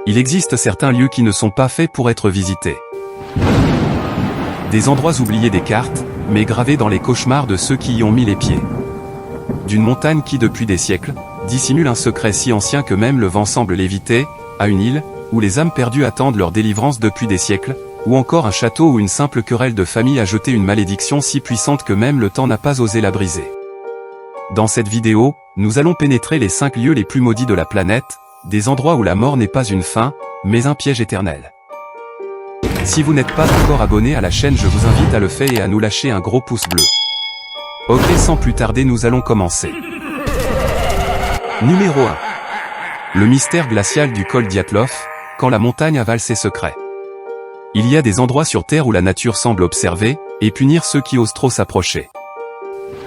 Il existe certains lieux qui ne sont pas faits pour être visités. Des endroits oubliés des cartes, mais gravés dans les cauchemars de ceux qui y ont mis les pieds. D'une montagne qui depuis des siècles, dissimule un secret si ancien que même le vent semble l'éviter, à une île, où les âmes perdues attendent leur délivrance depuis des siècles, ou encore un château où une simple querelle de famille a jeté une malédiction si puissante que même le temps n'a pas osé la briser. Dans cette vidéo, nous allons pénétrer les 5 lieux les plus maudits de la planète, des endroits où la mort n'est pas une fin, mais un piège éternel. Si vous n'êtes pas encore abonné à la chaîne, je vous invite à le faire et à nous lâcher un gros pouce bleu. Ok, sans plus tarder, nous allons commencer. Numéro 1. Le mystère glacial du col Dyatlov, quand la montagne avale ses secrets. Il y a des endroits sur Terre où la nature semble observer et punir ceux qui osent trop s'approcher.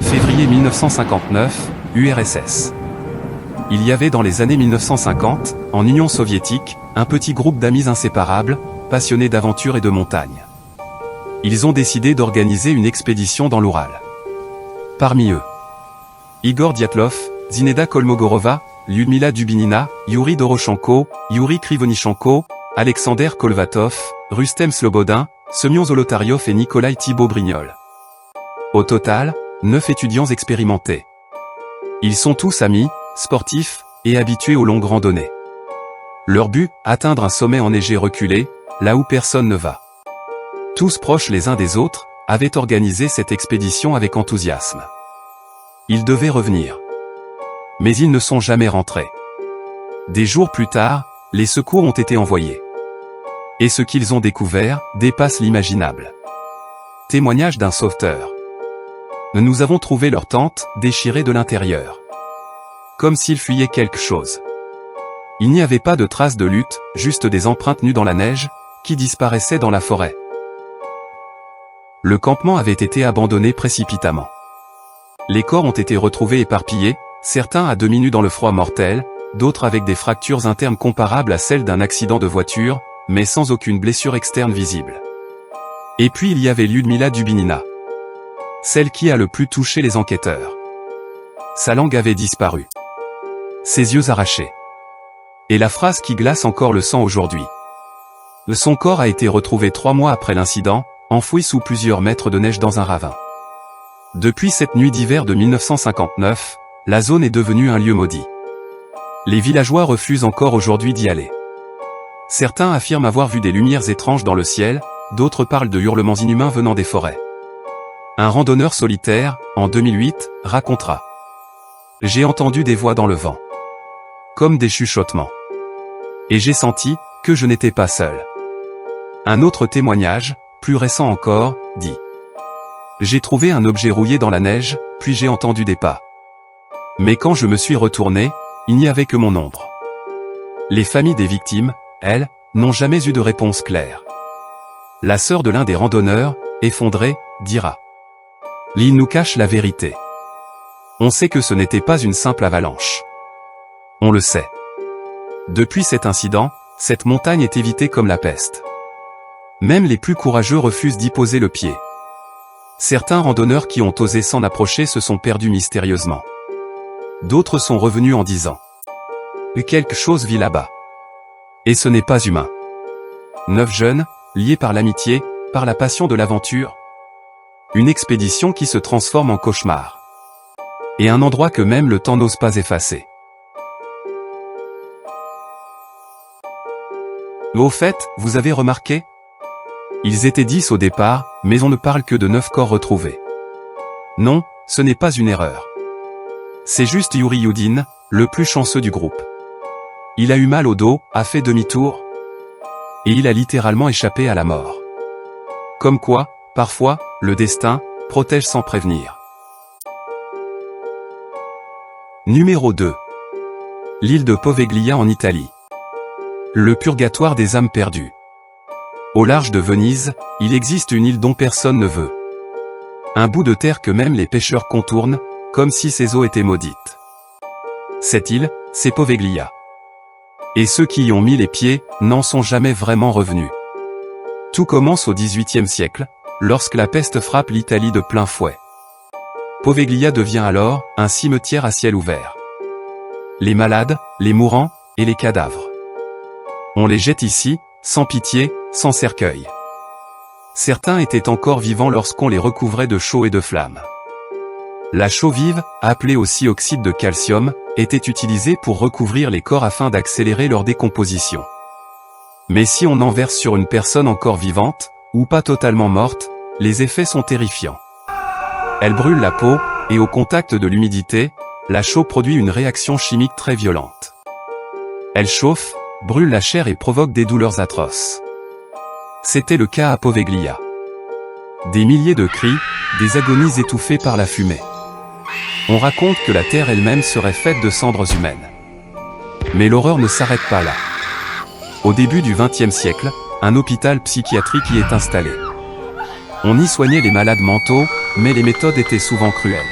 Février 1959, URSS. Il y avait dans les années 1950, en Union soviétique, un petit groupe d'amis inséparables, passionnés d'aventure et de montagne. Ils ont décidé d'organiser une expédition dans l'Oural. Parmi eux, Igor Dyatlov, Zineda Kolmogorova, Lyudmila Dubinina, Yuri Doroshenko, Yuri Krivonichenko, Alexander Kolvatov, Rustem Slobodin, Semyon Zolotaryov et Nikolai Thibault-Brignol. Au total, 9 étudiants expérimentés. Ils sont tous amis, sportifs, et habitués aux longues randonnées. Leur but, atteindre un sommet enneigé reculé, là où personne ne va. Tous proches les uns des autres, avaient organisé cette expédition avec enthousiasme. Ils devaient revenir. Mais ils ne sont jamais rentrés. Des jours plus tard, les secours ont été envoyés. Et ce qu'ils ont découvert dépasse l'imaginable. Témoignage d'un sauveteur. Nous avons trouvé leur tente déchirée de l'intérieur. Comme s'ils fuyaient quelque chose. Il n'y avait pas de traces de lutte, juste des empreintes nues dans la neige, qui disparaissaient dans la forêt. Le campement avait été abandonné précipitamment. Les corps ont été retrouvés éparpillés, certains à demi nus dans le froid mortel, d'autres avec des fractures internes comparables à celles d'un accident de voiture, mais sans aucune blessure externe visible. Et puis il y avait Lyudmila Dubinina. Celle qui a le plus touché les enquêteurs. Sa langue avait disparu. Ses yeux arrachés. Et la phrase qui glace encore le sang aujourd'hui. Son corps a été retrouvé 3 mois après l'incident, enfoui sous plusieurs mètres de neige dans un ravin. Depuis cette nuit d'hiver de 1959, la zone est devenue un lieu maudit. Les villageois refusent encore aujourd'hui d'y aller. Certains affirment avoir vu des lumières étranges dans le ciel, d'autres parlent de hurlements inhumains venant des forêts. Un randonneur solitaire, en 2008, racontera. J'ai entendu des voix dans le vent. Comme des chuchotements. Et j'ai senti que je n'étais pas seul. Un autre témoignage, plus récent encore, dit. J'ai trouvé un objet rouillé dans la neige, puis j'ai entendu des pas. Mais quand je me suis retourné, il n'y avait que mon ombre. Les familles des victimes, elles, n'ont jamais eu de réponse claire. La sœur de l'un des randonneurs, effondrée, dira. L'île nous cache la vérité. On sait que ce n'était pas une simple avalanche. On le sait. Depuis cet incident, cette montagne est évitée comme la peste. Même les plus courageux refusent d'y poser le pied. Certains randonneurs qui ont osé s'en approcher se sont perdus mystérieusement. D'autres sont revenus en disant « Quelque chose vit là-bas. » Et ce n'est pas humain. 9 jeunes, liés par l'amitié, par la passion de l'aventure. Une expédition qui se transforme en cauchemar. Et un endroit que même le temps n'ose pas effacer. Au fait, vous avez remarqué ? Ils étaient 10 au départ, mais on ne parle que de 9 corps retrouvés. Non, ce n'est pas une erreur. C'est juste Yuri Yudin, le plus chanceux du groupe. Il a eu mal au dos, a fait demi-tour. Et il a littéralement échappé à la mort. Comme quoi, parfois, le destin protège sans prévenir. Numéro 2. L'île de Poveglia en Italie. Le purgatoire des âmes perdues. Au large de Venise, il existe une île dont personne ne veut. Un bout de terre que même les pêcheurs contournent, comme si ses eaux étaient maudites. Cette île, c'est Poveglia. Et ceux qui y ont mis les pieds, n'en sont jamais vraiment revenus. Tout commence au XVIIIe siècle, lorsque la peste frappe l'Italie de plein fouet. Poveglia devient alors un cimetière à ciel ouvert. Les malades, les mourants, et les cadavres. On les jette ici, sans pitié, sans cercueil. Certains étaient encore vivants lorsqu'on les recouvrait de chaux et de flammes. La chaux vive, appelée aussi oxyde de calcium, était utilisée pour recouvrir les corps afin d'accélérer leur décomposition. Mais si on en verse sur une personne encore vivante, ou pas totalement morte, les effets sont terrifiants. Elle brûle la peau, et au contact de l'humidité, la chaux produit une réaction chimique très violente. Elle chauffe, brûle la chair et provoque des douleurs atroces. C'était le cas à Poveglia. Des milliers de cris, des agonies étouffées par la fumée. On raconte que la terre elle-même serait faite de cendres humaines. Mais l'horreur ne s'arrête pas là. Au début du XXe siècle, un hôpital psychiatrique y est installé. On y soignait les malades mentaux, mais les méthodes étaient souvent cruelles.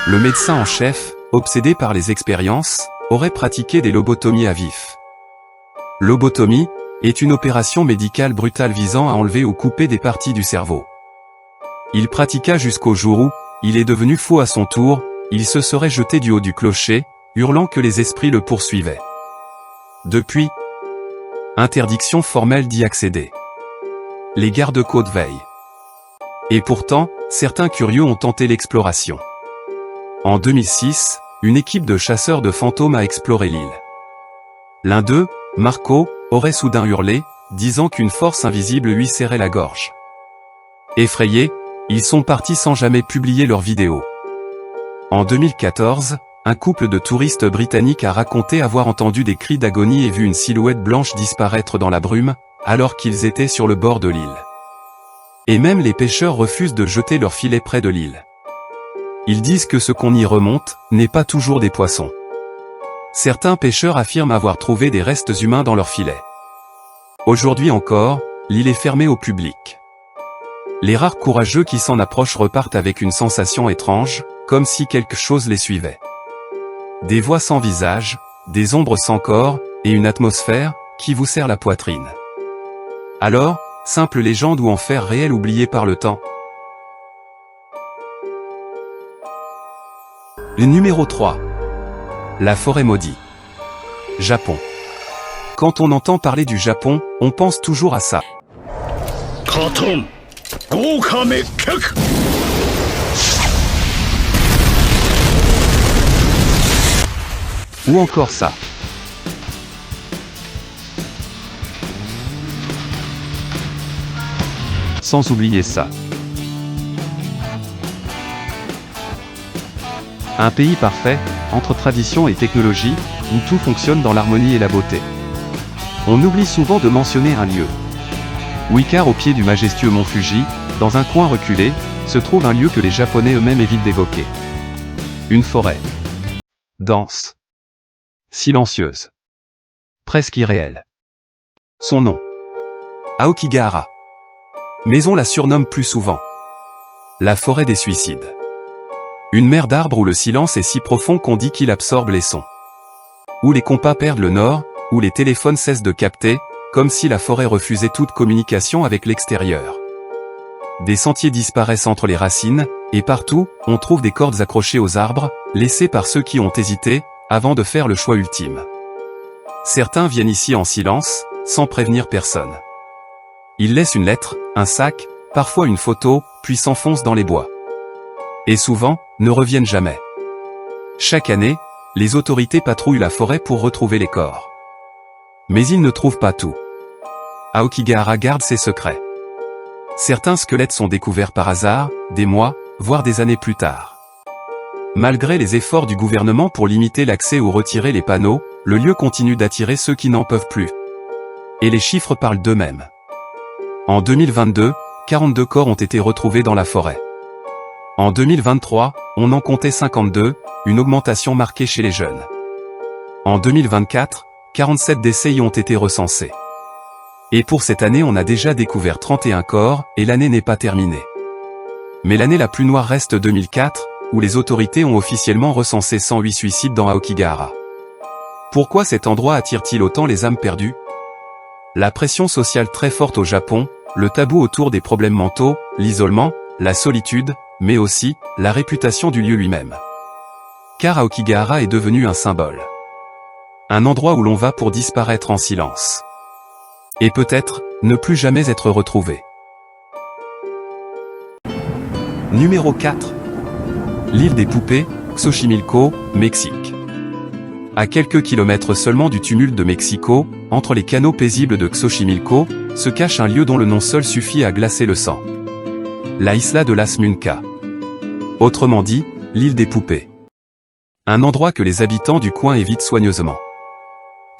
Le médecin en chef, obsédé par les expériences, aurait pratiqué des lobotomies à vif. Lobotomie est une opération médicale brutale visant à enlever ou couper des parties du cerveau. Il pratiqua jusqu'au jour où, il est devenu fou à son tour, il se serait jeté du haut du clocher, hurlant que les esprits le poursuivaient. Depuis, interdiction formelle d'y accéder. Les gardes-côtes veillent. Et pourtant, certains curieux ont tenté l'exploration. En 2006, une équipe de chasseurs de fantômes a exploré l'île. L'un d'eux, Marco, aurait soudain hurlé, disant qu'une force invisible lui serrait la gorge. Effrayés, ils sont partis sans jamais publier leurs vidéos. En 2014, un couple de touristes britanniques a raconté avoir entendu des cris d'agonie et vu une silhouette blanche disparaître dans la brume, alors qu'ils étaient sur le bord de l'île. Et même les pêcheurs refusent de jeter leurs filets près de l'île. Ils disent que ce qu'on y remonte, n'est pas toujours des poissons. Certains pêcheurs affirment avoir trouvé des restes humains dans leurs filets. Aujourd'hui encore, l'île est fermée au public. Les rares courageux qui s'en approchent repartent avec une sensation étrange, comme si quelque chose les suivait. Des voix sans visage, des ombres sans corps, et une atmosphère, qui vous serre la poitrine. Alors, simple légende ou enfer réel oublié par le temps? Le numéro 3. La forêt maudite. Japon. Quand on entend parler du Japon, on pense toujours à ça. Katon, Gouka Mekkeku. Ou encore ça. Sans oublier ça. Un pays parfait, entre tradition et technologie, où tout fonctionne dans l'harmonie et la beauté. On oublie souvent de mentionner un lieu. Oui, car au pied du majestueux mont Fuji, dans un coin reculé, se trouve un lieu que les Japonais eux-mêmes évitent d'évoquer. Une forêt. Dense. Silencieuse. Presque irréelle. Son nom. Aokigahara. Mais on la surnomme plus souvent la forêt des suicides. Une mer d'arbres où le silence est si profond qu'on dit qu'il absorbe les sons. Où les compas perdent le nord, où les téléphones cessent de capter, comme si la forêt refusait toute communication avec l'extérieur. Des sentiers disparaissent entre les racines, et partout, on trouve des cordes accrochées aux arbres, laissées par ceux qui ont hésité, avant de faire le choix ultime. Certains viennent ici en silence, sans prévenir personne. Ils laissent une lettre, un sac, parfois une photo, puis s'enfoncent dans les bois. Et souvent, ne reviennent jamais. Chaque année, les autorités patrouillent la forêt pour retrouver les corps. Mais ils ne trouvent pas tout. Aokigahara garde ses secrets. Certains squelettes sont découverts par hasard, des mois, voire des années plus tard. Malgré les efforts du gouvernement pour limiter l'accès ou retirer les panneaux, le lieu continue d'attirer ceux qui n'en peuvent plus. Et les chiffres parlent d'eux-mêmes. En 2022, 42 corps ont été retrouvés dans la forêt. En 2023, on en comptait 52, une augmentation marquée chez les jeunes. En 2024, 47 décès y ont été recensés. Et pour cette année on a déjà découvert 31 corps, et l'année n'est pas terminée. Mais l'année la plus noire reste 2004, où les autorités ont officiellement recensé 108 suicides dans Aokigahara. Pourquoi cet endroit attire-t-il autant les âmes perdues? La pression sociale très forte au Japon, le tabou autour des problèmes mentaux, l'isolement, la solitude, mais aussi, la réputation du lieu lui-même. Car Aokigahara est devenu un symbole. Un endroit où l'on va pour disparaître en silence. Et peut-être, ne plus jamais être retrouvé. Numéro 4. L'île des poupées, Xochimilco, Mexique. À quelques kilomètres seulement du tumulte de Mexico, entre les canaux paisibles de Xochimilco, se cache un lieu dont le nom seul suffit à glacer le sang. La Isla de las Muncas. Autrement dit, l'île des poupées. Un endroit que les habitants du coin évitent soigneusement.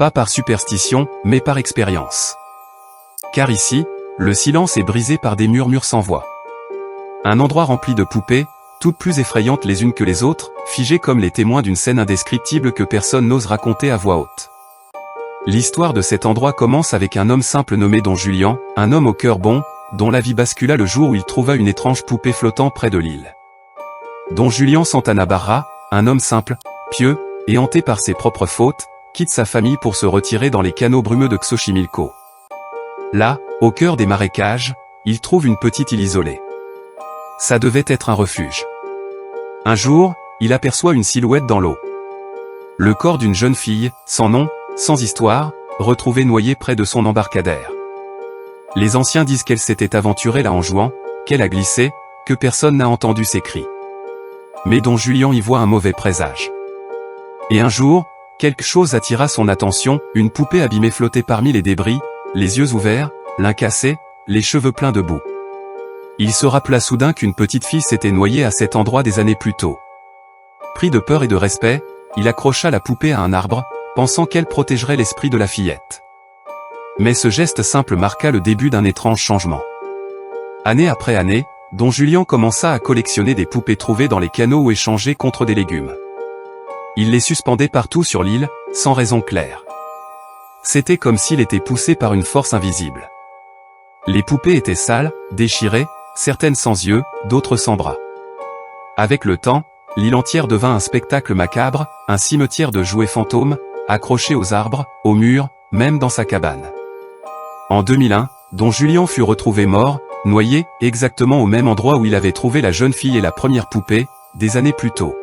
Pas par superstition, mais par expérience. Car ici, le silence est brisé par des murmures sans voix. Un endroit rempli de poupées, toutes plus effrayantes les unes que les autres, figées comme les témoins d'une scène indescriptible que personne n'ose raconter à voix haute. L'histoire de cet endroit commence avec un homme simple nommé Don Julian, un homme au cœur bon, dont la vie bascula le jour où il trouva une étrange poupée flottant près de l'île. Don Julian Santana Barra, un homme simple, pieux, et hanté par ses propres fautes, quitte sa famille pour se retirer dans les canaux brumeux de Xochimilco. Là, au cœur des marécages, il trouve une petite île isolée. Ça devait être un refuge. Un jour, il aperçoit une silhouette dans l'eau. Le corps d'une jeune fille, sans nom, sans histoire, retrouvée noyée près de son embarcadère. Les anciens disent qu'elle s'était aventurée là en jouant, qu'elle a glissé, que personne n'a entendu ses cris. Mais Don Julian y voit un mauvais présage. Et un jour, quelque chose attira son attention, une poupée abîmée flottait parmi les débris, les yeux ouverts, l'un cassé, les cheveux pleins de boue. Il se rappela soudain qu'une petite fille s'était noyée à cet endroit des années plus tôt. Pris de peur et de respect, il accrocha la poupée à un arbre, pensant qu'elle protégerait l'esprit de la fillette. Mais ce geste simple marqua le début d'un étrange changement. Année après année, Don Julian commença à collectionner des poupées trouvées dans les canaux ou échangées contre des légumes. Il les suspendait partout sur l'île, sans raison claire. C'était comme s'il était poussé par une force invisible. Les poupées étaient sales, déchirées, certaines sans yeux, d'autres sans bras. Avec le temps, l'île entière devint un spectacle macabre, un cimetière de jouets fantômes, accrochés aux arbres, aux murs, même dans sa cabane. En 2001, Don Julian fut retrouvé mort, noyé, exactement au même endroit où il avait trouvé la jeune fille et la première poupée, des années plus tôt.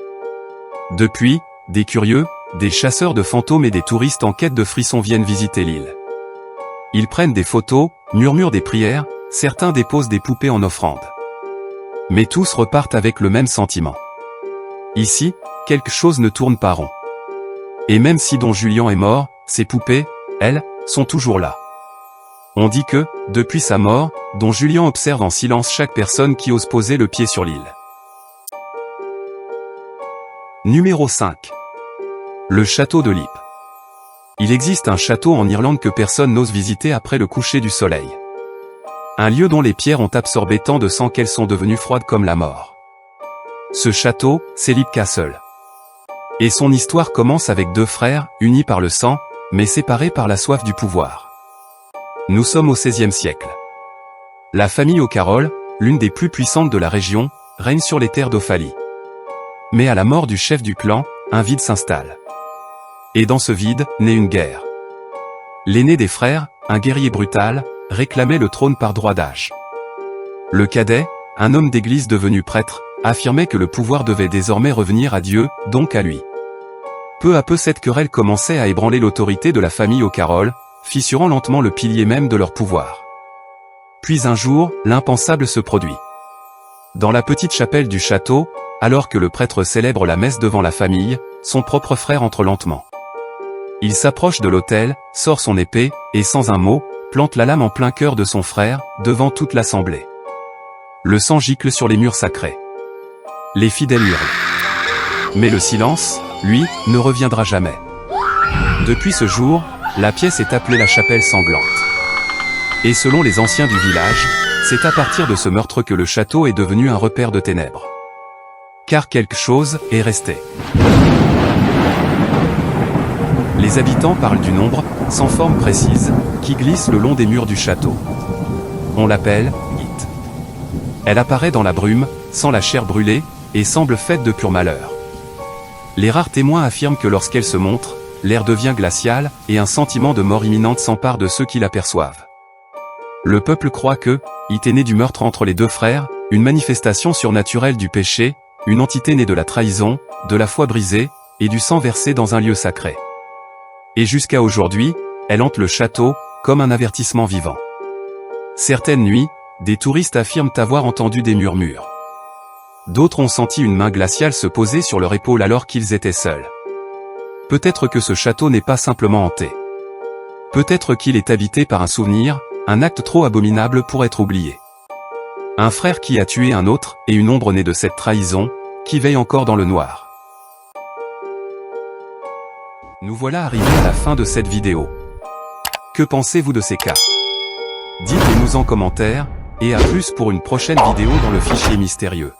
Depuis, des curieux, des chasseurs de fantômes et des touristes en quête de frissons viennent visiter l'île. Ils prennent des photos, murmurent des prières, certains déposent des poupées en offrande. Mais tous repartent avec le même sentiment. Ici, quelque chose ne tourne pas rond. Et même si Don Julian est mort, ces poupées, elles, sont toujours là. On dit que, depuis sa mort, Don Julian observe en silence chaque personne qui ose poser le pied sur l'île. Numéro 5. Le château de Leap. Il existe un château en Irlande que personne n'ose visiter après le coucher du soleil. Un lieu dont les pierres ont absorbé tant de sang qu'elles sont devenues froides comme la mort. Ce château, c'est Leap Castle. Et son histoire commence avec deux frères, unis par le sang, mais séparés par la soif du pouvoir. Nous sommes au XVIe siècle. La famille O'Carroll, l'une des plus puissantes de la région, règne sur les terres d'Ophalie. Mais à la mort du chef du clan, un vide s'installe. Et dans ce vide, naît une guerre. L'aîné des frères, un guerrier brutal, réclamait le trône par droit d'âge. Le cadet, un homme d'église devenu prêtre, affirmait que le pouvoir devait désormais revenir à Dieu, donc à lui. Peu à peu cette querelle commençait à ébranler l'autorité de la famille O'Carroll, fissurant lentement le pilier même de leur pouvoir. Puis un jour, l'impensable se produit. Dans la petite chapelle du château, alors que le prêtre célèbre la messe devant la famille, son propre frère entre lentement. Il s'approche de l'autel, sort son épée, et sans un mot, plante la lame en plein cœur de son frère, devant toute l'assemblée. Le sang gicle sur les murs sacrés. Les fidèles hurlent. Mais le silence, lui, ne reviendra jamais. Depuis ce jour, la pièce est appelée la chapelle sanglante. Et selon les anciens du village, c'est à partir de ce meurtre que le château est devenu un repère de ténèbres. Car quelque chose est resté. Les habitants parlent d'une ombre, sans forme précise, qui glisse le long des murs du château. On l'appelle It. Elle apparaît dans la brume, sans la chair brûlée, et semble faite de pur malheur. Les rares témoins affirment que lorsqu'elle se montre, l'air devient glacial, et un sentiment de mort imminente s'empare de ceux qui l'aperçoivent. Le peuple croit que It est né du meurtre entre les deux frères, une manifestation surnaturelle du péché, une entité née de la trahison, de la foi brisée, et du sang versé dans un lieu sacré. Et jusqu'à aujourd'hui, elle hante le château, comme un avertissement vivant. Certaines nuits, des touristes affirment avoir entendu des murmures. D'autres ont senti une main glaciale se poser sur leur épaule alors qu'ils étaient seuls. Peut-être que ce château n'est pas simplement hanté. Peut-être qu'il est habité par un souvenir, un acte trop abominable pour être oublié. Un frère qui a tué un autre, et une ombre née de cette trahison, qui veille encore dans le noir. Nous voilà arrivés à la fin de cette vidéo. Que pensez-vous de ces cas? Dites-le nous en commentaire, et à plus pour une prochaine vidéo dans le fichier mystérieux.